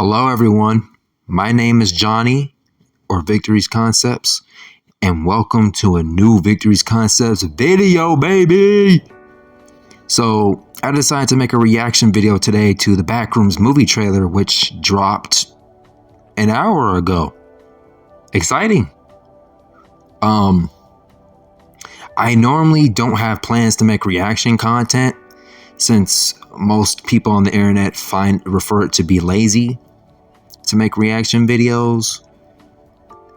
Hello everyone, my name is Johnny, or VictoryzConceptz, and welcome to a new VictoryzConceptz video, baby! So, I decided to make a reaction video today to the Backrooms movie trailer, which dropped an hour ago. Exciting! I normally don't have plans to make reaction content, since most people on the internet refer it to be lazy to make reaction videos,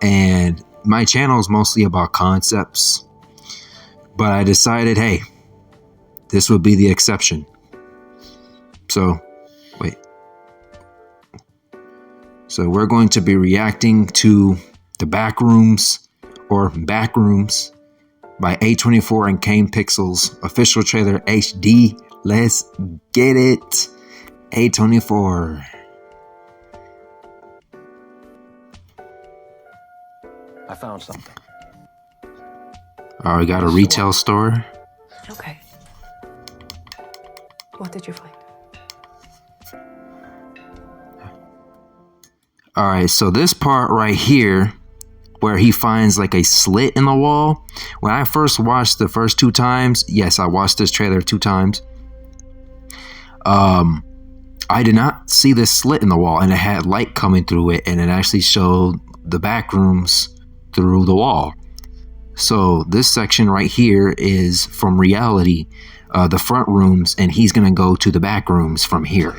and my channel is mostly about concepts, but I decided, hey, this would be the exception. So we're going to be reacting to the Backrooms, or Backrooms, by A24 and Kane Pixels official trailer HD. Let's get it. A24. I found something. Oh, we got a retail store. Okay. What did you find? All right, so this part right here, where he finds like a slit in the wall. When I first watched the first 2 times, yes, I watched this trailer 2 times. I did not see this slit in the wall, and it had light coming through it, and it actually showed the Backrooms through the wall. So this section right here is from reality, the front rooms, and he's gonna go to the Backrooms from here.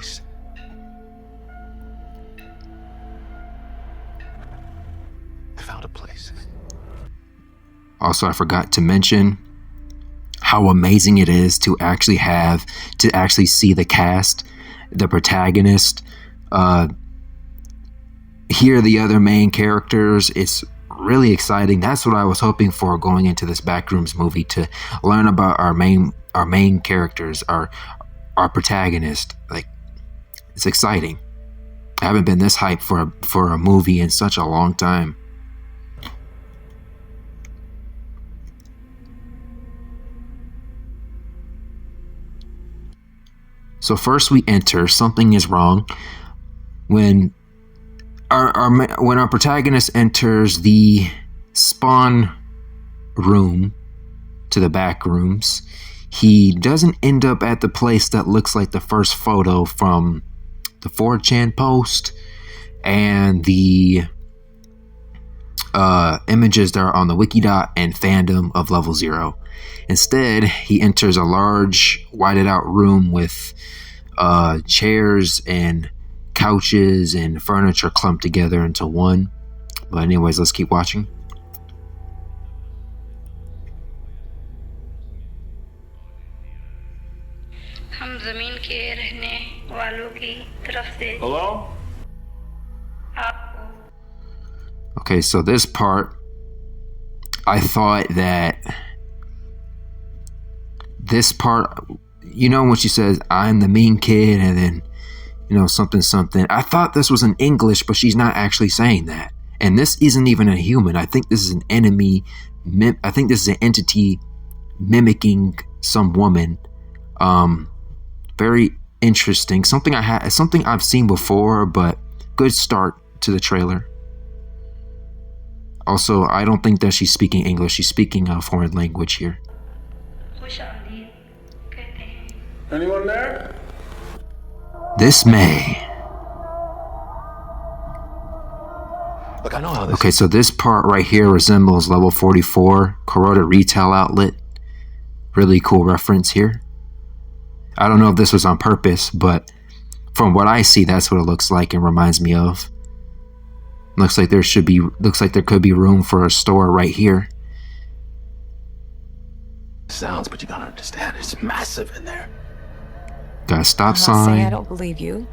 I found a place. Also, I forgot to mention how amazing it is to actually see the cast, the protagonist, hear the other main characters. It's really exciting. That's what I was hoping for going into this Backrooms movie, to learn about our main characters, our protagonist. Like, it's exciting. I haven't been this hyped for a movie in such a long time. So first we enter. Something is wrong. When our protagonist enters the spawn room to the Backrooms, he doesn't end up at the place that looks like the first photo from the 4chan post and the images that are on the Wikidot and fandom of Level 0. Instead, he enters a large, whited out room with chairs and couches and furniture clumped together into one. But anyways, let's keep watching. Hello? Okay, so this part, I thought that this part, you know, when she says, I'm the mean kid, and then, you know, something, I thought this was in English, but she's not actually saying that. And this isn't even a human. I think this is an enemy. I think this is an entity mimicking some woman. Very interesting. Something I've seen before, but good start to the trailer. Also, I don't think that she's speaking English. She's speaking a foreign language here. Anyone there? This May. Look, I know how this. Okay, so this part right here resembles Level 44, corroded retail outlet. Really cool reference here. I don't know if this was on purpose, but from what I see, that's what it looks like and reminds me of. Looks like there could be room for a store right here. Sounds, but you gotta understand, it's massive in there. Got a stop I'm not saying I sign. don't believe you.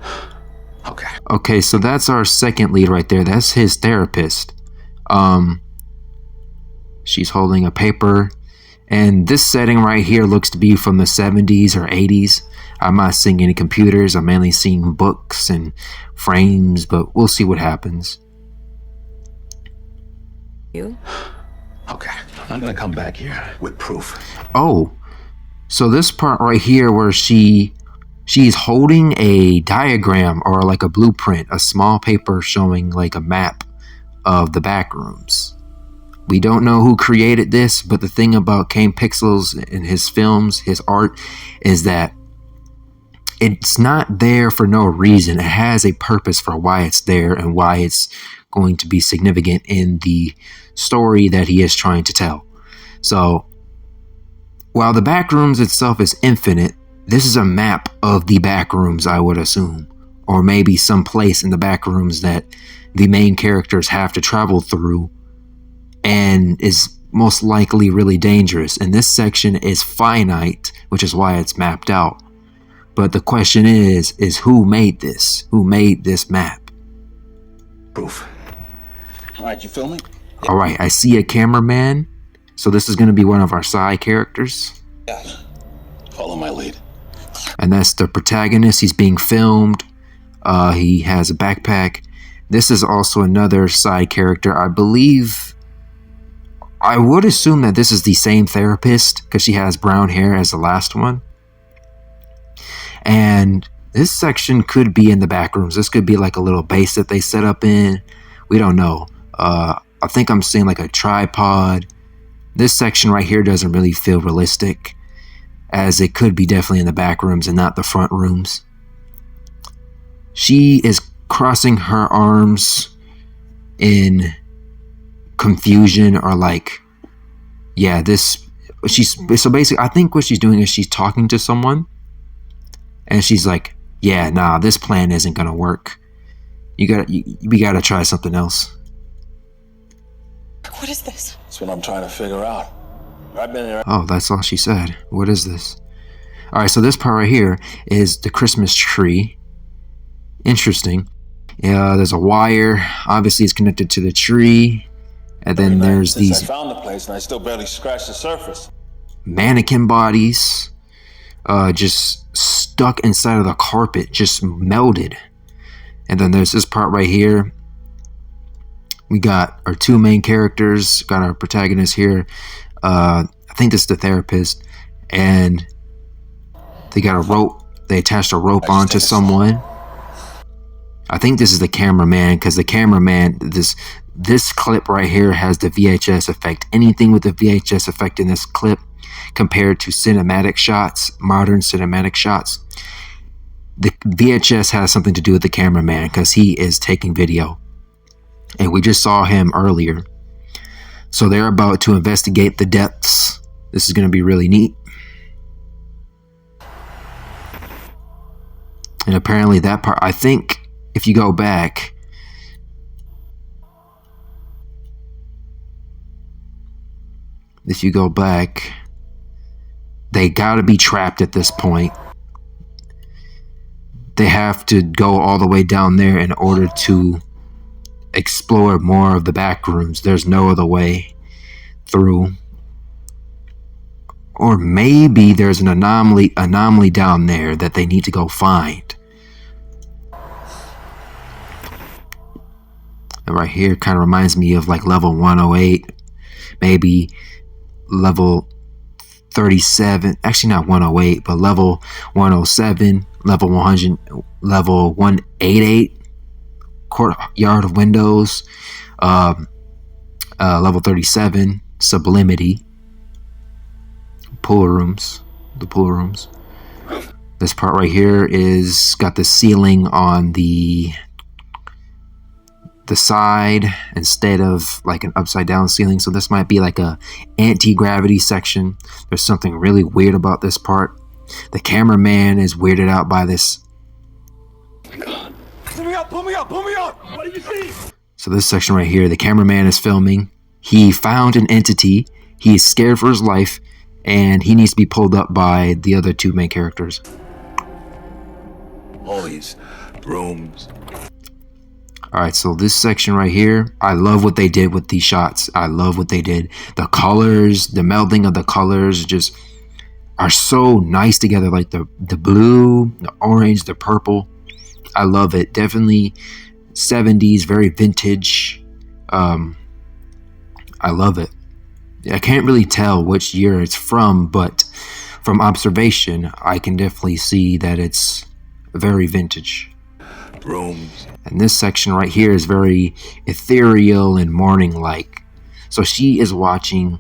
Okay. Okay, so that's our second lead right there. That's his therapist. She's holding a paper. And this setting right here looks to be from the 70s or 80s. I'm not seeing any computers. I'm mainly seeing books and frames, but we'll see what happens. You? Okay. I'm gonna come back here with proof. Oh, so this part right here where she She's holding a diagram or like a blueprint, a small paper showing like a map of the Backrooms. We don't know who created this, but the thing about Kane Pixels and his films, his art, is that it's not there for no reason. It has a purpose for why it's there and why it's going to be significant in the story that he is trying to tell. So, while the Backrooms itself is infinite, this is a map of the Backrooms, I would assume. Or maybe some place in the Backrooms that the main characters have to travel through and is most likely really dangerous. And this section is finite, which is why it's mapped out. But the question is who made this? Who made this map? Proof. All right, you filming? All right, I see a cameraman. So this is going to be one of our side characters. Yeah. Follow my lead. And that's the protagonist. He's being filmed. He has a backpack. This is also another side character. I believe, I would assume that this is the same therapist because she has brown hair as the last one. And this section could be in the Backrooms. This could be like a little base that they set up in. We don't know. I think I'm seeing like a tripod. This section right here doesn't really feel realistic, as it could be definitely in the Backrooms and not the front rooms. She is crossing her arms in confusion, or like, yeah, so basically I think what she's doing is she's talking to someone and she's like, yeah, nah, this plan isn't gonna work. We gotta try something else. What is this? That's what I'm trying to figure out. I've been there. Oh, that's all she said. What is this? All right, so this part right here is the Christmas tree. Interesting. There's a wire. Obviously, it's connected to the tree. And then there's these I found the place and I still barely scratched the surface. Mannequin bodies just stuck inside of the carpet, just melded. And then there's this part right here. We got our two main characters, got our protagonist here. I think this is the therapist. And they got a rope. They attached a rope onto someone. I think this is the cameraman, because the cameraman, this clip right here has the VHS effect. Anything with the VHS effect in this clip compared to cinematic shots, modern cinematic shots, the VHS has something to do with the cameraman because he is taking video. And we just saw him earlier. So they're about to investigate the depths. This is going to be really neat. And apparently that part, I think if you go back, they got to be trapped at this point. They have to go all the way down there in order to explore more of the Backrooms. There's no other way through. Or maybe there's an anomaly down there that they need to go find. And right here kind of reminds me of like level 108, maybe level 37, actually not 108, but level 107, level 100, level 188, courtyard of windows, level 37, sublimity, pool rooms, the pool rooms. This part right here is got the ceiling on the side instead of like an upside down ceiling, so this might be like a anti-gravity section. There's something really weird about this part. The cameraman is weirded out by this. Oh my God. Pull me up. What do you see? So this section right here, the cameraman is filming. He found an entity. He is scared for his life, and he needs to be pulled up by the other two main characters. All these rooms. Alright, so this section right here, I love what they did with these shots. I love what they did. The colors, the melding of the colors just are so nice together. Like the blue, the orange, the purple. I love it. Definitely 70s, very vintage. I love it. I can't really tell which year it's from, but from observation, I can definitely see that it's very vintage. Rooms. And this section right here is very ethereal and morning-like. So she is watching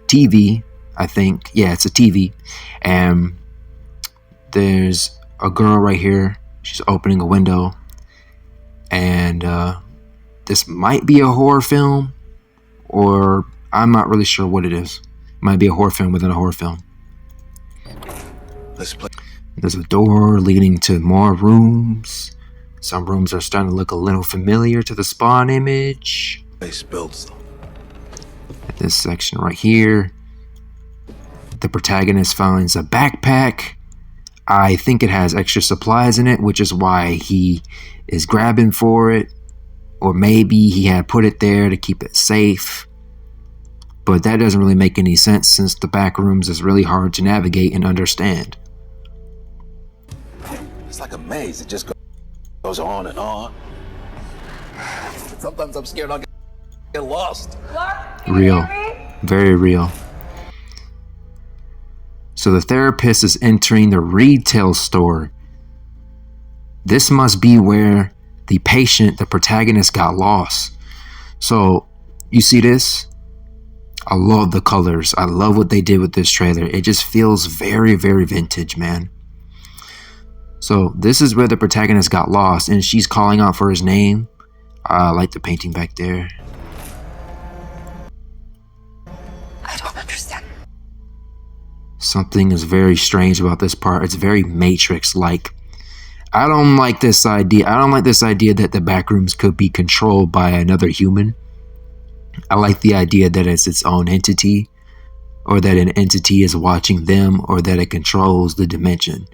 TV, I think. Yeah, it's a TV. And there's a girl right here. She's opening a window. And this might be a horror film, or I'm not really sure what it is. It might be a horror film within a horror film. Let's play. There's a door leading to more rooms. Some rooms are starting to look a little familiar to the spawn image. Place builds. This section right here, the protagonist finds a backpack. I think it has extra supplies in it, which is why he is grabbing for it. Or maybe he had put it there to keep it safe. But that doesn't really make any sense since the Backrooms is really hard to navigate and understand. It's like a maze. It just goes on and on. Sometimes I'm scared I'll get lost. Real. Very real. So the therapist is entering the retail store. This must be where the patient, the protagonist, got lost. So you see this? I love the colors. I love what they did with this trailer. It just feels very, very vintage, man. So this is where the protagonist got lost, and she's calling out for his name. I like the painting back there. I don't understand. Something is very strange about this part. It's very Matrix-like. I don't like this idea. I don't like this idea that the Backrooms could be controlled by another human. I like the idea that it's its own entity, or that an entity is watching them, or that it controls the dimension.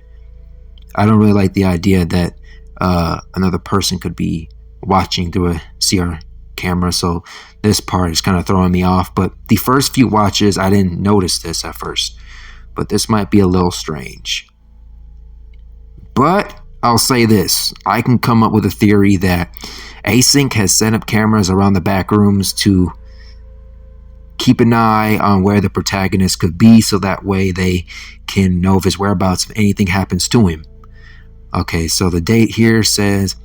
I don't really like the idea that another person could be watching through a CR camera, so this part is kind of throwing me off. But the first few watches, I didn't notice this at first, but this might be a little strange. But I'll say this, I can come up with a theory that Async has set up cameras around the Backrooms to keep an eye on where the protagonist could be, so that way they can know of his whereabouts if anything happens to him. Okay, so the date here says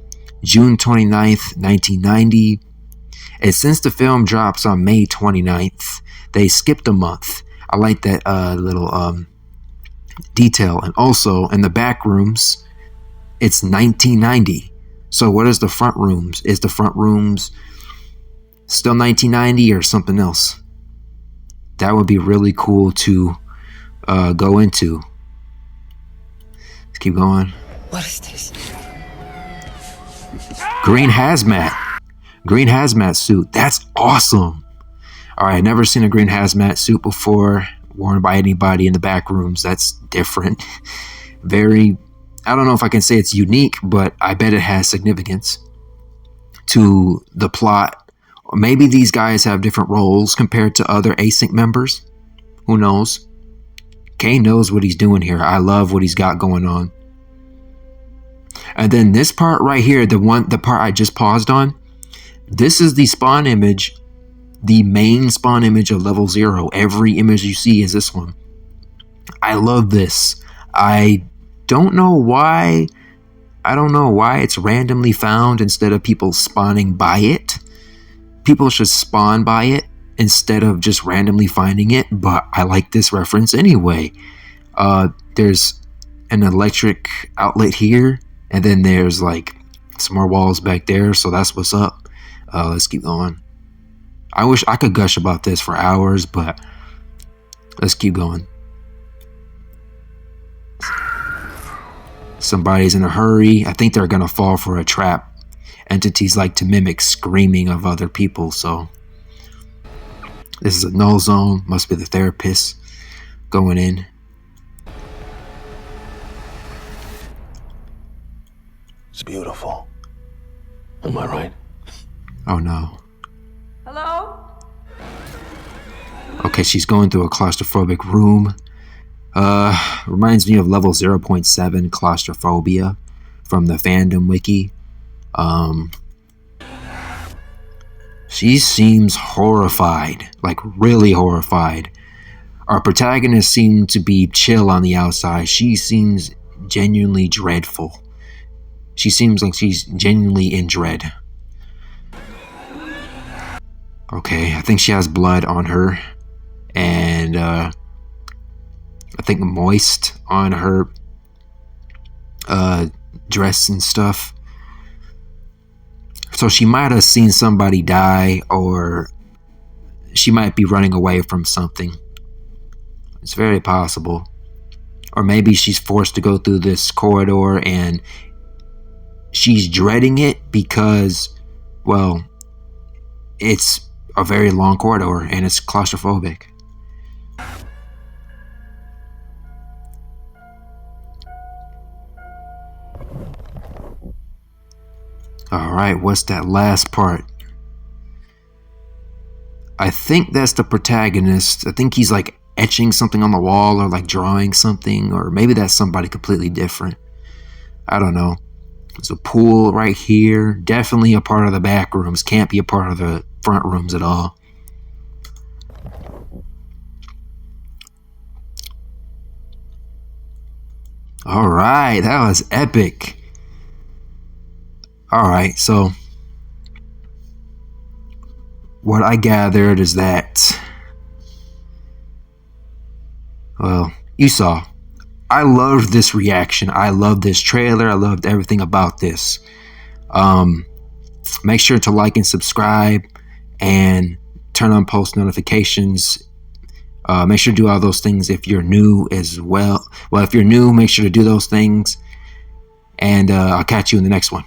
June 29th, 1990. And since the film drops on May 29th, they skipped a month. I like that little detail. And also, in the Backrooms, it's 1990. So what is the front rooms? Is the front rooms still 1990 or something else? That would be really cool to go into. Let's keep going. What is this? Green hazmat. Green hazmat suit. That's awesome. Alright, never seen a green hazmat suit before worn by anybody in the Backrooms. That's different. Very, I don't know if I can say it's unique, but I bet it has significance to the plot. Or maybe these guys have different roles compared to other Async members. Who knows? Kane knows what he's doing here. I love what he's got going on. And then this part right here, the part I just paused on, this is the spawn image, the main spawn image of level 0. Every image you see is this one. I love this. I don't know why it's randomly found instead of people spawning by it. People should spawn by it instead of just randomly finding it, but I like this reference anyway. There's an electric outlet here, and then there's like some more walls back there, so that's what's up. Let's keep going. I wish I could gush about this for hours, but let's keep going. Somebody's in a hurry. I think they're gonna fall for a trap. Entities like to mimic screaming of other people, so this is a null zone. Must be the therapist going in. It's beautiful. Am I right? Oh no. Hello? Okay, she's going through a claustrophobic room. Reminds me of level 0.7 claustrophobia from the fandom wiki. She seems horrified, like really horrified. Our protagonist seemed to be chill on the outside. She seems genuinely dreadful. She seems like she's genuinely in dread. Okay, I think she has blood on her. And I think moist on her dress and stuff. So she might have seen somebody die, or she might be running away from something. It's very possible. Or maybe she's forced to go through this corridor and she's dreading it because, well, it's a very long corridor and it's claustrophobic. Alright, what's that last part? I think that's the protagonist. I think he's like etching something on the wall or like drawing something, or maybe that's somebody completely different. I don't know. There's a pool right here. Definitely a part of the back rooms. Can't be a part of the front rooms at all. Alright, that was epic. Alright, so what I gathered is that, well, you saw. I loved this reaction. I loved this trailer. I loved everything about this. Make sure to like and subscribe and turn on post notifications. Make sure to do all those things if you're new as well. Well, if you're new, make sure to do those things. And I'll catch you in the next one.